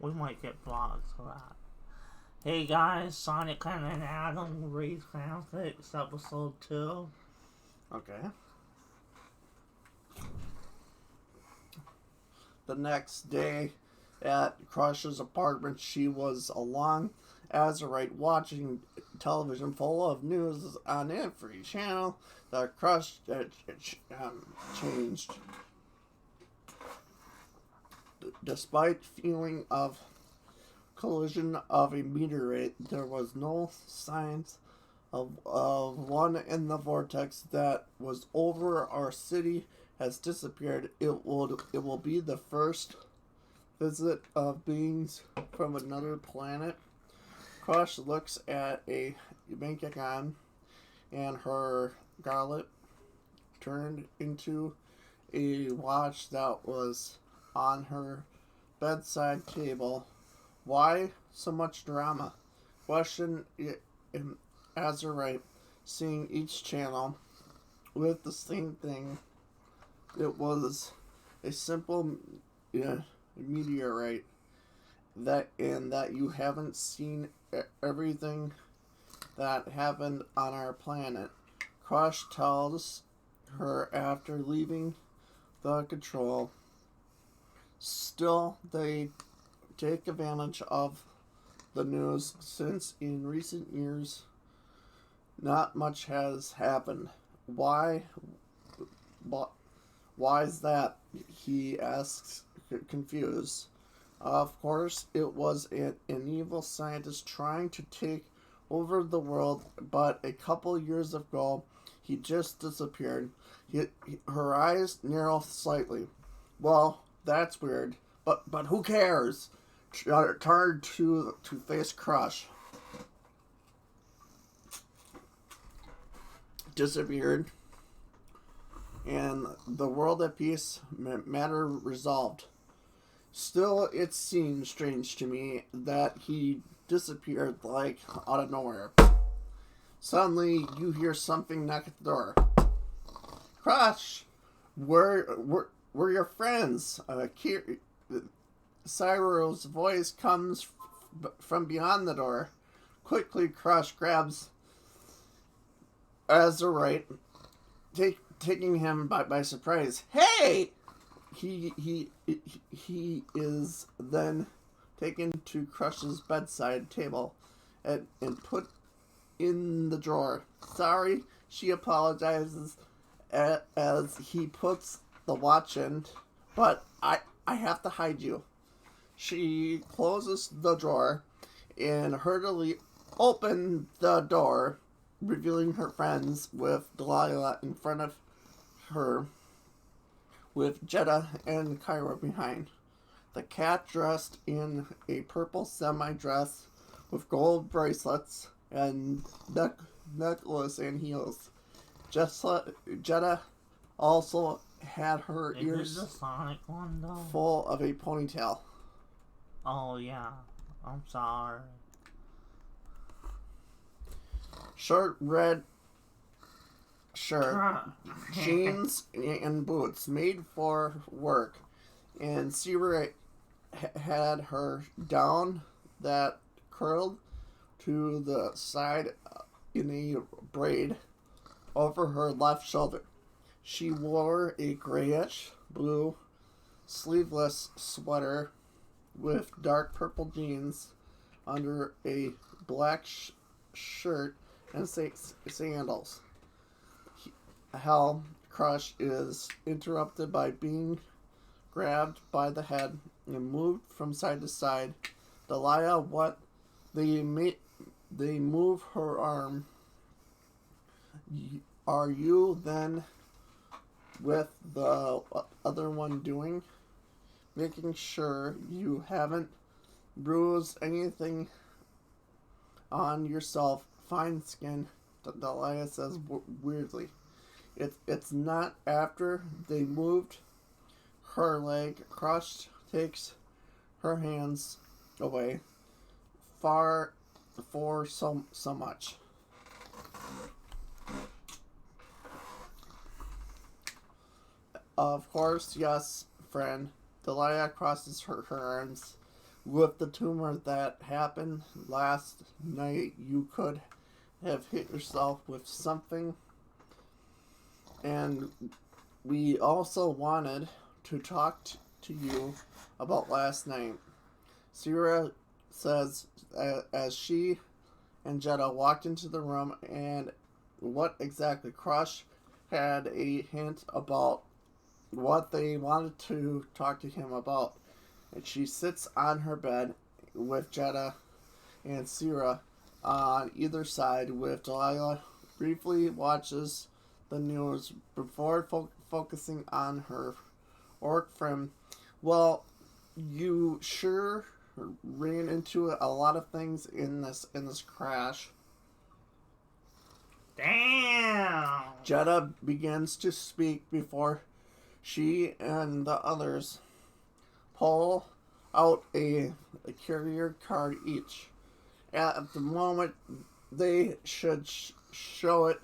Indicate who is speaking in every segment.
Speaker 1: We might get blocked for that. Hey guys, sonicfan and Adam read fanfics episode 2.
Speaker 2: Okay. The next day at Crush's apartment, she was along Azurite watching television full of news on every channel. The Crush changed. Despite feeling of collision of a meteorite, there was no signs of one in the vortex that was over our city has disappeared. It will be the first visit of beings from another planet. Crush looks at a bank account, and her gauntlet turned into a watch that was on her bedside table. Why so much drama? Question Azurite, seeing each channel with the same thing. It was a simple meteorite that you haven't seen everything that happened on our planet. Crush tells her after leaving the control. Still, they take advantage of the news since in recent years not much has happened. Why is that? He asks, confused. Of course, it was an evil scientist trying to take over the world, but a couple years ago, he just disappeared. Her eyes narrow slightly. Well, that's weird, but who cares? Turn to face Crush. Disappeared, and the world at peace, matter resolved. Still, it seems strange to me that he disappeared like out of nowhere. Suddenly, you hear something knock at the door. Crush, we're your friends. Cyro's voice comes from beyond the door. Quickly, Crush grabs Azurite, taking him by surprise. Hey! He is then taken to Crush's bedside table and put in the drawer. Sorry, she apologizes as he puts the watch in, but I have to hide you. She closes the drawer and hurriedly opens the door, revealing her friends with Delilah in front of her, with Jeddah and Kyra behind. The cat dressed in a purple semi-dress with gold bracelets and necklace and heels. Jeddah also had her ears
Speaker 1: the Sonic one, though?
Speaker 2: full of a ponytail.
Speaker 1: Oh yeah, I'm sorry.
Speaker 2: Short red shirt, jeans, and boots made for work, and Sierra had her down that curled to the side in a braid over her left shoulder. She wore a grayish blue sleeveless sweater with dark purple jeans under a black shirt and sandals. Crush is interrupted by being grabbed by the head and moved from side to side. Delilah, what? They move her arm. Are you then with the other one doing? Making sure you haven't bruised anything on yourself. Fine skin, Delilah says weirdly. It's not after they moved her leg. Crush takes her hands away. For so much. Of course, yes, friend. Delilah crosses her arms. with the tumor that happened last night, you could have hit yourself with something. And we also wanted to talk to you about last night. Sarah says as she and Jetta walked into the room, and what exactly Crush had a hint about what they wanted to talk to him about. And she sits on her bed with Jetta and Sarah on either side, with Delilah briefly watches the news before focusing on her work friend. Well, you sure ran into a lot of things in this crash.
Speaker 1: Damn!
Speaker 2: Jetta begins to speak before she and the others pull out a carrier card each. At the moment they should show it,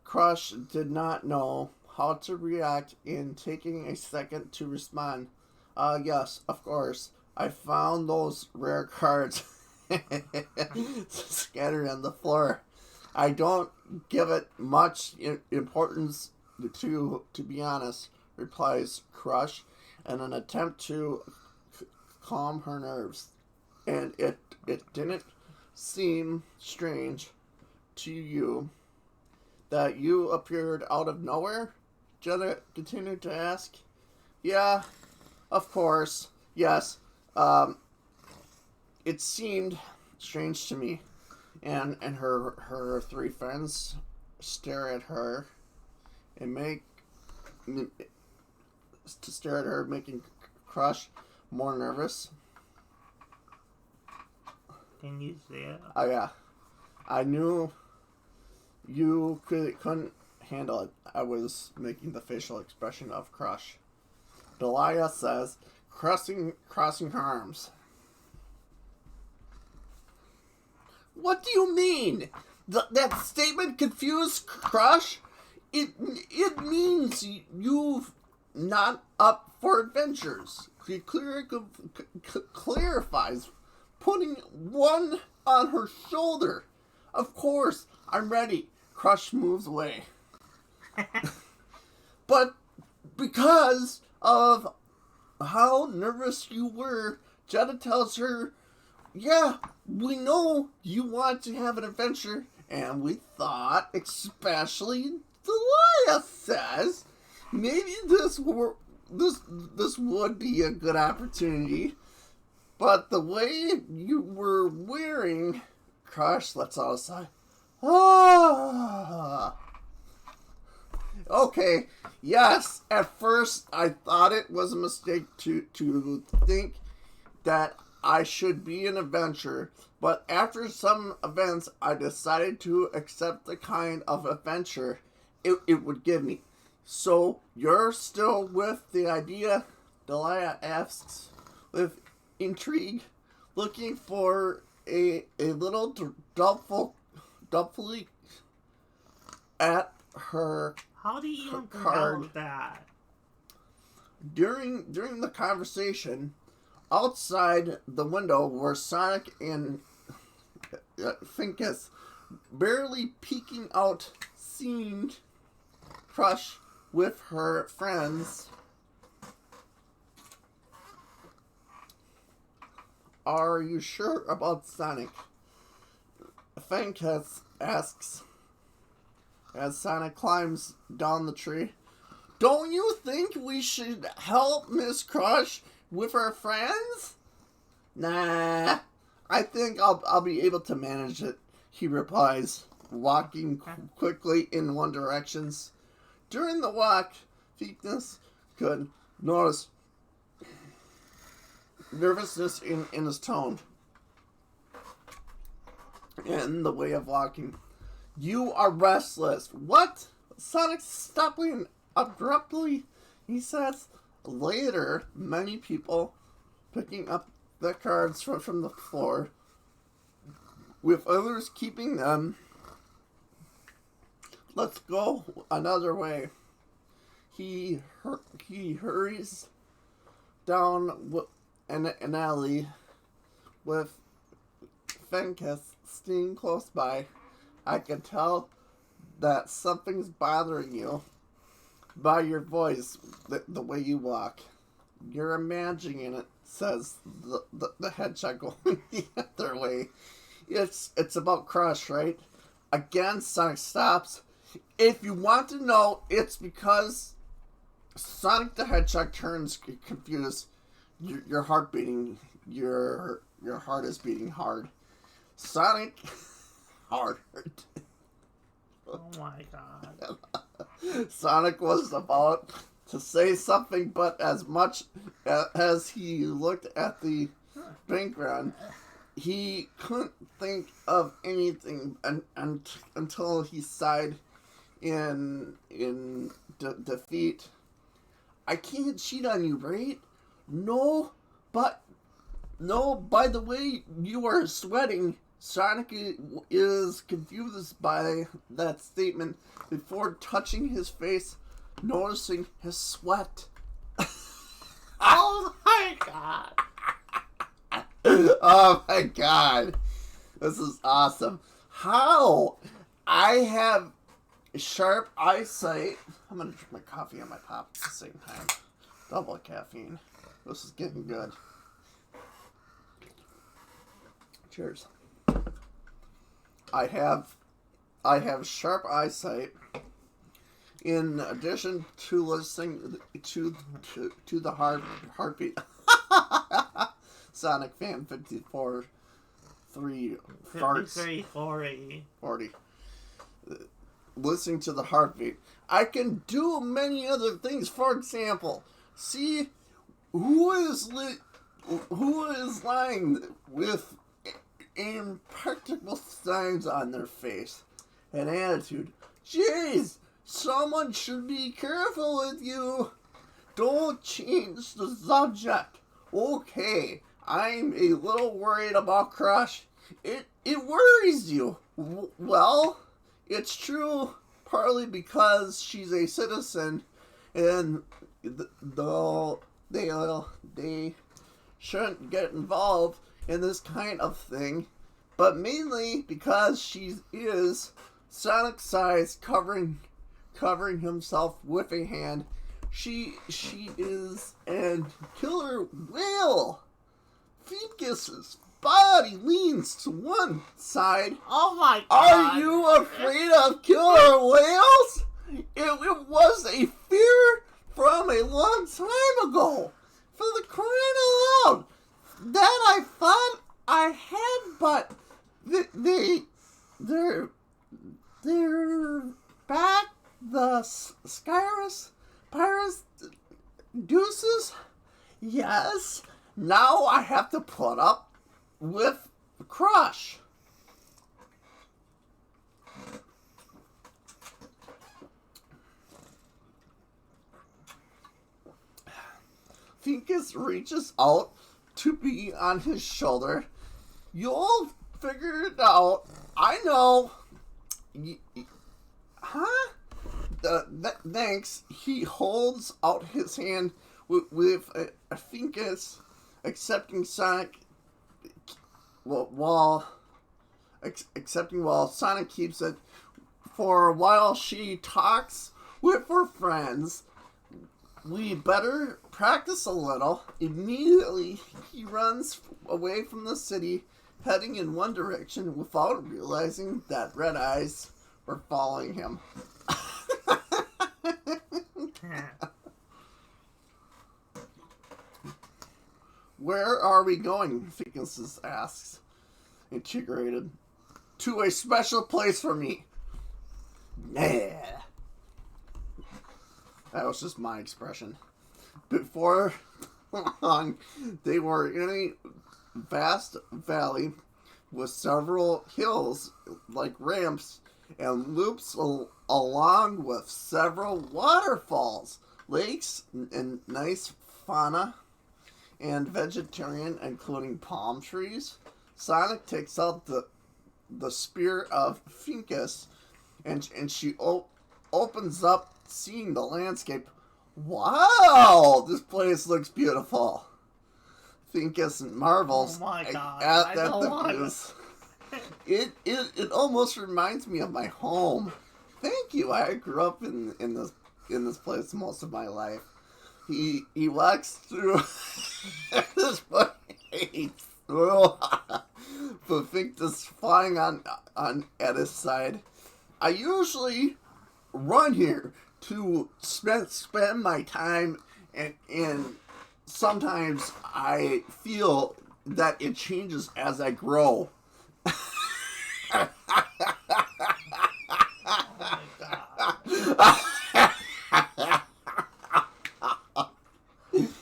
Speaker 2: Crush did not know how to react in taking a second to respond. Yes, of course. I found those rare cards scattered on the floor. I don't give it much importance, to be honest, replies Crush in an attempt to calm her nerves. And it didn't seem strange to you that you appeared out of nowhere? Jenna continued to ask. Yeah, of course. Yes. It seemed strange to me. And her three friends stare at her and making Crush more nervous.
Speaker 1: Can you see it?
Speaker 2: Oh yeah. I knew you couldn't handle it. I was making the facial expression of Crush. Delia says, crossing her arms. What do you mean? That statement confused Crush? It means you've not up for adventures. It clarifies, putting one on her shoulder. Of course, I'm ready. Crush moves away. But because of how nervous you were, Jetta tells her, yeah, we know you want to have an adventure, and we thought, especially Delia says, maybe this would be a good opportunity. But the way you were wearing, Crush lets out a sigh. Ah. Okay, yes, at first I thought it was a mistake to think that I should be an adventurer, but after some events I decided to accept the kind of adventure it would give me. So, you're still with the idea? Delia asks with intrigue, looking for a little doubtfully at her
Speaker 1: How do you even
Speaker 2: card.
Speaker 1: know that?
Speaker 2: During the conversation, outside the window were Sonic and Finkus, barely peeking out, seeing Crush with her friends. Are you sure about Sonic? Finkus asks as Sonic climbs down the tree. Don't you think we should help Miss Crush with her friends? Nah, I think I'll be able to manage it, he replies, walking quickly in one direction. During the walk, Finkus could notice nervousness in his tone and the way of walking. You are restless. What? Sonic stopping abruptly, he says. Later, many people picking up the cards from the floor, with others keeping them. Let's go another way. He hurries down an alley with Fenkus staying close by, I can tell that something's bothering you by your voice, the way you walk. You're imagining it, says the hedgehog going the other way. It's about Crush, right? Again, Sonic stops. If you want to know, it's because Sonic the Hedgehog turns confused. Your heart beating. Your heart is beating hard. Sonic hard.
Speaker 1: Oh my god.
Speaker 2: Sonic was about to say something, but as much as he looked at the background, he couldn't think of anything until he sighed in defeat. I can't cheat on you, right? No, by the way you are sweating. Sonic is confused by that statement before touching his face, noticing his sweat.
Speaker 1: Oh my god.
Speaker 2: Oh my god. This is awesome. How? I have sharp eyesight. I'm going to drink my coffee and my pop at the same time. Double caffeine. This is getting good. Cheers. I have sharp eyesight. In addition to listening to the heartbeat. Sonic Fan 54 3 farts 40. Listening to the heartbeat. I can do many other things. For example, see who is lying with impractical signs on their face, an attitude. Jeez, someone should be careful with you. Don't change the subject. Okay, I'm a little worried about Crush. It worries you. Well, it's true, partly because she's a citizen, and they shouldn't get involved in this kind of thing, but mainly because she is Sonic size covering himself with a hand. She is a killer whale. Fecus's body leans to one side.
Speaker 1: Oh my god.
Speaker 2: Are you afraid of killer whales? It was a fear from a long time ago. For the crying out loud. That I thought I had, but they're back. The Pyrus Deuces? Yes. Now I have to put up with Crush. Fecus reaches out to be on his shoulder. You'll figure it out. I know. Huh? Thanks. He holds out his hand with a Fecus accepting Sonic while Sonic keeps it. For a while she talks with her friends. We better practice a little. Immediately, he runs away from the city, heading in one direction without realizing that red eyes were following him. Where are we going? Fecus asks, intrigued. To a special place for me. Nah. That was just my expression. Before long, they were in a vast valley with several hills like ramps and loops along with several waterfalls, lakes, and nice fauna and vegetation, including palm trees. Sonic takes out the spear of Fecus, and she opens up, seeing the landscape. Wow, this place looks beautiful. think isn't marvels.
Speaker 1: Oh my God,
Speaker 2: At
Speaker 1: I
Speaker 2: that
Speaker 1: don't
Speaker 2: the
Speaker 1: want
Speaker 2: views. It almost reminds me of my home. Thank you. I grew up in this place most of my life. He walks through this place. But think this flying on at his side. I usually run here to spend my time, and sometimes I feel that it changes as I grow.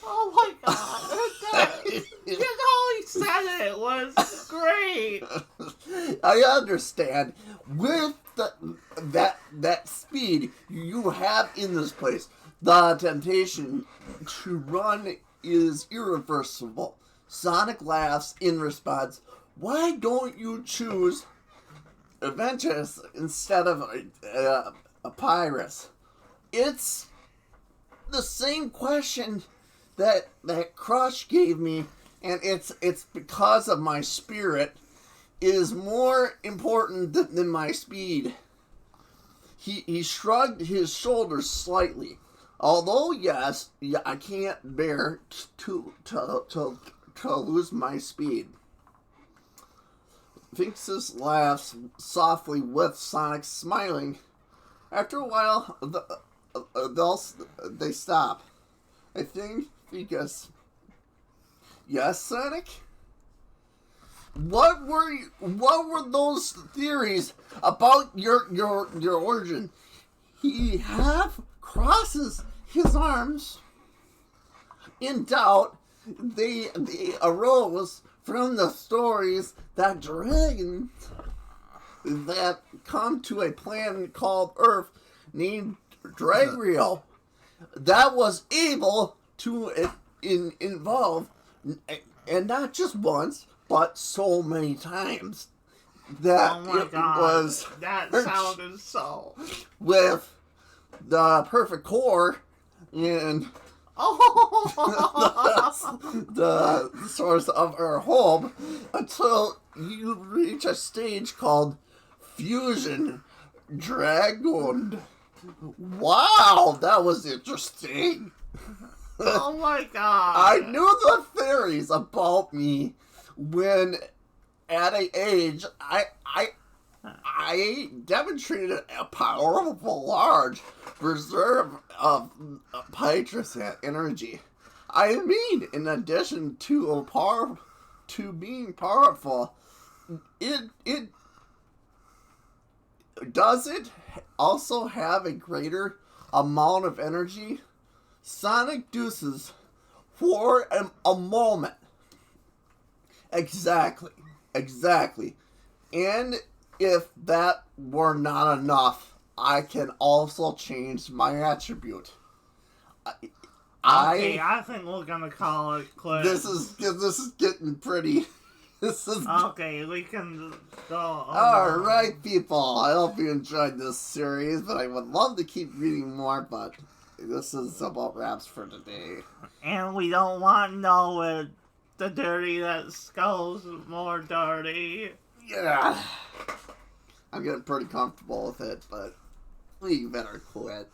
Speaker 1: Oh my God, it does. You know, he said it was great.
Speaker 2: I understand. With that speed you have in this place, the temptation to run is irreversible. Sonic laughs in response. Why don't you choose Aventus instead of a Pyrus? It's the same question that Crush gave me, and it's because of my spirit is more important than my speed. He shrugged his shoulders slightly. Although yes, I can't bear to lose my speed. Finks laughs softly with Sonic smiling. After a while, they stop. I think because yes, Sonic. What were those theories about your origin? He half crosses his arms. In doubt, they arose from the stories that dragons that come to a planet called Earth named Dragrio that was able to involve, and not just once, but so many times that
Speaker 1: Oh my
Speaker 2: it
Speaker 1: God,
Speaker 2: was
Speaker 1: that sounded so.
Speaker 2: with the perfect core and
Speaker 1: Oh,
Speaker 2: the source of our home until you reach a stage called Fusion Dragon. Wow, that was interesting.
Speaker 1: oh my God!
Speaker 2: I knew the theories about me when at an age I demonstrated a powerful large reserve of Petrus energy. I mean, in addition to being powerful, it does it also have a greater amount of energy? Sonic Deuces for a moment. Exactly. And if that were not enough, I can also change my attribute.
Speaker 1: I think we're gonna call it quits.
Speaker 2: This is getting pretty. This is
Speaker 1: okay. We can go.
Speaker 2: all right, people. I hope you enjoyed this series, but I would love to keep reading more. But this is about wraps for today.
Speaker 1: And we don't want to know the dirty that Skull's more dirty.
Speaker 2: Yeah. I'm getting pretty comfortable with it, but we better quit.